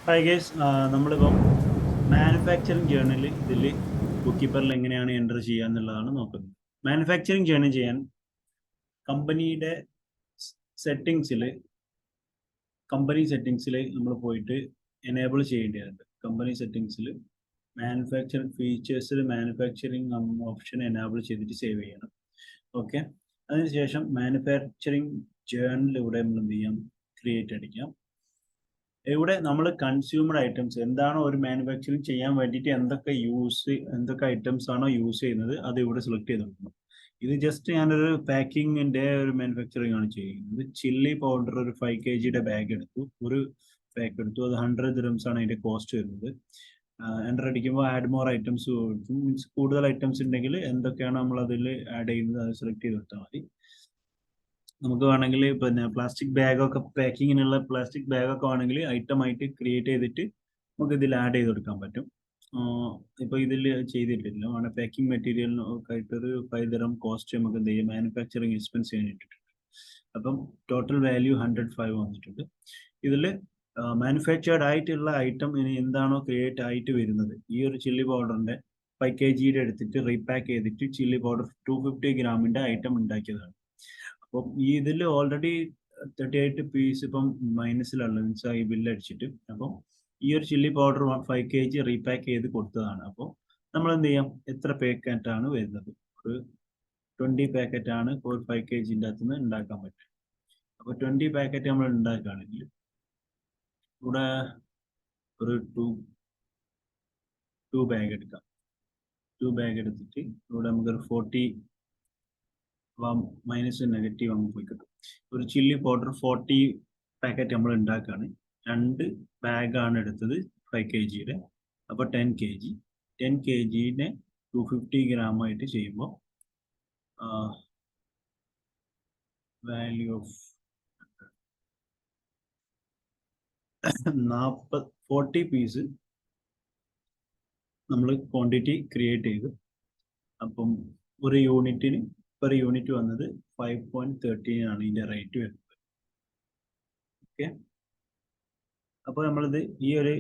Hi guys, നമ്മളിപ്പം manufacturing journal ഇതിൽ book എങ്ങനെയാണ് എൻ്റർ ചെയ്യുക എന്നുള്ളതാണ് നോക്കുന്നത്. മാനുഫാക്ചറിങ് ജേർണൽ ചെയ്യാൻ കമ്പനിയുടെ സെറ്റിങ്സിൽ നമ്മൾ പോയിട്ട് എനേബിൾ ചെയ്യേണ്ടതുണ്ട്. കമ്പനി സെറ്റിങ്സിൽ മാനുഫാക്ചറിങ് ഫീച്ചേഴ്സിൽ മാനുഫാക്ചറിങ് ഓപ്ഷൻ എനേബിൾ ചെയ്തിട്ട് സേവ് ചെയ്യണം. ഓക്കെ, അതിനുശേഷം മാനുഫാക്ചറിങ് ജേർണൽ ഇവിടെ നമ്മൾ എന്ത് ചെയ്യാം, ക്രിയേറ്റ് അടിക്കാം. ഇവിടെ നമ്മൾ കൺസ്യൂമർ ഐറ്റംസ് എന്താണോ ഒരു മാനുഫാക്ചറിങ് ചെയ്യാൻ വേണ്ടിയിട്ട് എന്തൊക്കെ ഐറ്റംസ് ആണോ യൂസ് ചെയ്യുന്നത് അത് ഇവിടെ സെലക്ട് ചെയ്ത് കൊടുക്കണം. ഇത് ജസ്റ്റ് ഞാനൊരു പാക്കിങ്ങിൻ്റെ ഒരു മാനുഫാക്ചറിങ് ആണ് ചെയ്യുന്നത്. ചില്ലി പൗഡർ ഒരു 5 kg ബാഗ് എടുത്തു, ഒരു പാക്ക് എടുത്തു. അത് 100 dirhams ആണ് അതിൻ്റെ കോസ്റ്റ് വരുന്നത്. എൻ്റർ അടിക്കുമ്പോൾ ആഡ് മോർ ഐറ്റംസ് മീൻസ് കൂടുതൽ ഐറ്റംസ് ഉണ്ടെങ്കിൽ എന്തൊക്കെയാണ് നമ്മൾ അതിൽ ആഡ് ചെയ്യുന്നത് അത് സെലക്ട് ചെയ്ത് കൊടുത്താൽ മതി. നമുക്ക് വേണമെങ്കിൽ പിന്നെ പ്ലാസ്റ്റിക് ബാഗൊക്കെ പാക്കിങ്ങിനുള്ള പ്ലാസ്റ്റിക് ബാഗൊക്കെ വേണമെങ്കിൽ ഐറ്റം ആയിട്ട് ക്രിയേറ്റ് ചെയ്തിട്ട് നമുക്ക് ഇതിൽ ആഡ് ചെയ്ത് കൊടുക്കാൻ പറ്റും. ഇപ്പോൾ ഇതിൽ ചെയ്തിട്ടില്ല, വേണം പാക്കിംഗ് മെറ്റീരിയലിനൊക്കെ ആയിട്ടൊരു 5 dirham കോസ്റ്റ് നമുക്ക് എന്ത് ചെയ്യാം, മാനുഫാക്ചറിങ് എക്സ്പെൻസ് ചെയ്യാൻ ഇട്ടിട്ടുണ്ട്. അപ്പം ടോട്ടൽ വാല്യൂ 105 വന്നിട്ടുണ്ട്. ഇതിൽ മാനുഫാക്ചേർഡ് ആയിട്ടുള്ള ഐറ്റം ഇനി എന്താണോ ക്രിയേറ്റ് ആയിട്ട് വരുന്നത്, ഈ ഒരു ചില്ലി പൗഡറിൻ്റെ 5 kg എടുത്തിട്ട് റീപാക്ക് ചെയ്തിട്ട് ചില്ലി പൗഡർ 250 grams ഐറ്റം ഉണ്ടാക്കിയതാണ്. അപ്പം ഈ ഇതിൽ ഓൾറെഡി 38 പീസ് ഇപ്പം മൈനസിലുള്ള മീൻസ് ഈ ബില്ല് അടിച്ചിട്ട്, അപ്പം ഈ ഒരു ചില്ലി പൗഡർ 5 kg റീപാക്ക് ചെയ്ത് കൊടുത്തതാണ്. അപ്പോൾ നമ്മൾ എന്ത് ചെയ്യാം, എത്ര പാക്കറ്റാണ് വരുന്നത്, ഒരു 20 പാക്കറ്റാണ് ഒരു 5 kg അകത്ത് നിന്ന് ഉണ്ടാക്കാൻ പറ്റും. അപ്പോൾ 20 പാക്കറ്റ് നമ്മൾ ഉണ്ടാക്കുകയാണെങ്കിൽ ഇവിടെ ഒരു 2 ബാഗ് എടുക്കാം. 2 ബാഗ് എടുത്തിട്ട് ഇവിടെ നമുക്കൊരു 40 മൈനസ് നെഗറ്റീവ് അങ്ങ് പോയി കിട്ടും. ഒരു ചില്ലി പൗഡർ 40 പാക്കറ്റ് നമ്മൾ ഉണ്ടാക്കുകയാണ്. 2 ബാഗാണ് എടുത്തത് 5 kg. അപ്പോൾ 10 kg 10 kg-നെ 250 gram ആയിട്ട് ചെയ്യുമ്പോൾ വാല്യൂ ഓഫ് 40 പീസ് നമ്മൾ ക്വാണ്ടിറ്റി ക്രിയേറ്റ് ചെയ്തു. അപ്പം ഒരു യൂണിറ്റിന് പെർ യൂണിറ്റ് വന്നത് 5.13 ആണ് ഇതിൻ്റെ റേറ്റ് വരുന്നത്. ഓക്കെ, അപ്പോൾ നമ്മളിത് ഈ ഒരു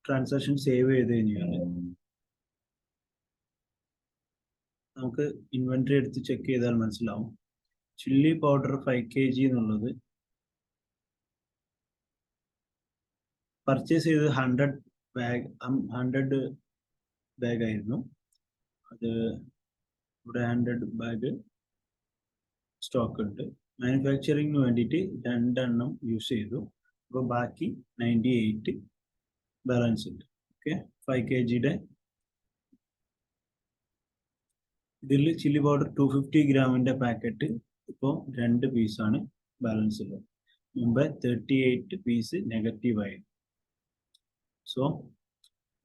ട്രാൻസാക്ഷൻ സേവ് ചെയ്ത് കഴിഞ്ഞാൽ നമുക്ക് ഇൻവെന്ററി എടുത്ത് ചെക്ക് ചെയ്താൽ മനസ്സിലാവും. ചില്ലി പൗഡർ 5 kg എന്നുള്ളത് പർച്ചേസ് ചെയ്തത് 100 ബാഗ് ആയിരുന്നു. അത് ഇവിടെ 100 ബാഗ് സ്റ്റോക്ക് ഉണ്ട്. മാനുഫാക്ചറിങ്ങിന് വേണ്ടിയിട്ട് 2 എണ്ണം യൂസ് ചെയ്തു. അപ്പോൾ ബാക്കി 98 ബാലൻസ് ഉണ്ട്. ഓക്കെ, 5 kg-യുടെ ഇതിൽ ചില്ലി പൗഡർ 250 ഗ്രാമിൻ്റെ പാക്കറ്റ് ഇപ്പോൾ 2 പീസാണ് ബാലൻസ് ഉള്ളത്. മുമ്പ് 38 പീസ് നെഗറ്റീവായി. സോ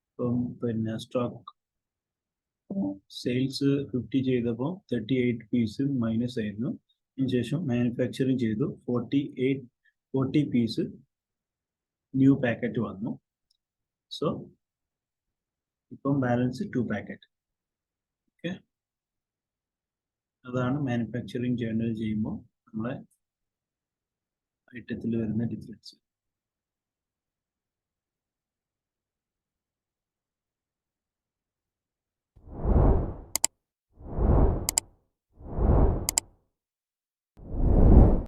ഇപ്പം പിന്നെ സ്റ്റോക്ക് സെയിൽസ് 50 ചെയ്തപ്പോൾ 38 പീസ് മൈനസ് ആയിരുന്നു. അതിനുശേഷം മാനുഫാക്ചറിങ് ചെയ്തു 40 പീസ് ന്യൂ പാക്കറ്റ് വന്നു. സോ ഇപ്പം ബാലൻസ് 2 പാക്കറ്റ്. ഓക്കെ, അതാണ് മാനുഫാക്ചറിങ് ജേർണൽ ചെയ്യുമ്പോൾ നമ്മളെ ഐറ്റത്തിൽ വരുന്ന ഡിഫറൻസ്.